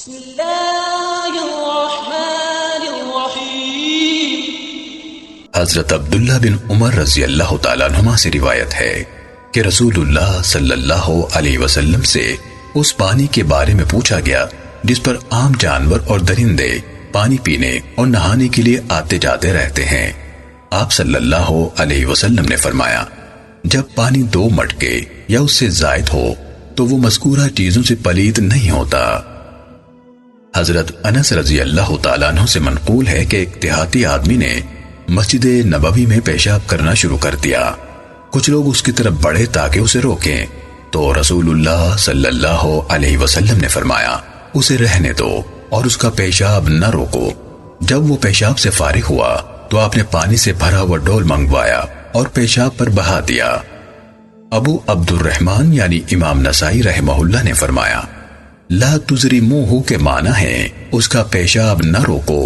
بسم اللہ الرحمن الرحیم۔ حضرت عبداللہ بن عمر رضی اللہ تعالیٰ عنہما سے روایت ہے کہ رسول اللہ صلی اللہ علیہ وسلم سے اس پانی کے بارے میں پوچھا گیا جس پر عام جانور اور درندے پانی پینے اور نہانے کے لیے آتے جاتے رہتے ہیں۔ آپ صلی اللہ علیہ وسلم نے فرمایا، جب پانی 2 مٹکے یا اس سے زائد ہو تو وہ مذکورہ چیزوں سے پلید نہیں ہوتا۔ حضرت انس رضی اللہ تعالیٰ عنہ سے منقول ہے کہ ایک دیہاتی آدمی نے مسجد نبوی میں پیشاب کرنا شروع کر دیا۔ کچھ لوگ اس کی طرف بڑھے تاکہ اسے روکیں تو رسول اللہ صلی اللہ علیہ وسلم نے فرمایا، اسے رہنے دو اور اس کا پیشاب نہ روکو۔ جب وہ پیشاب سے فارغ ہوا تو آپ نے پانی سے بھرا ہوا ڈول منگوایا اور پیشاب پر بہا دیا۔ ابو عبد الرحمن یعنی امام نسائی رحمہ اللہ نے فرمایا، لا تزرموہ کے معنی ہے اس کا پیشاب نہ روکو۔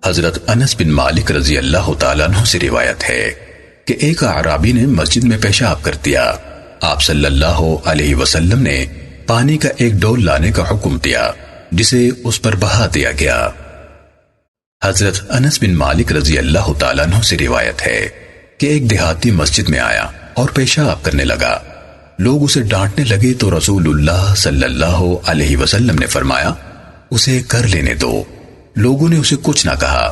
حضرت انس بن مالک رضی اللہ تعالیٰ عنہ سے روایت ہے کہ ایک اعرابی نے مسجد میں پیشاب کر دیا۔ آپ صلی اللہ علیہ وسلم نے پانی کا ایک ڈول لانے کا حکم دیا جسے اس پر بہا دیا گیا۔ حضرت انس بن مالک رضی اللہ تعالیٰ عنہ سے روایت ہے کہ ایک دیہاتی مسجد میں آیا اور پیشاب کرنے لگا۔ لوگ اسے ڈانٹنے لگے تو رسول اللہ صلی اللہ علیہ وسلم نے فرمایا، اسے کر لینے دو۔ لوگوں نے اسے کچھ نہ کہا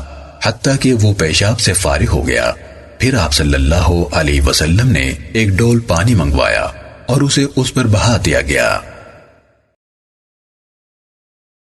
حتیٰ کہ وہ پیشاب سے فارغ ہو گیا۔ پھر آپ صلی اللہ علیہ وسلم نے ایک ڈول پانی منگوایا اور اسے اس پر بہا دیا گیا۔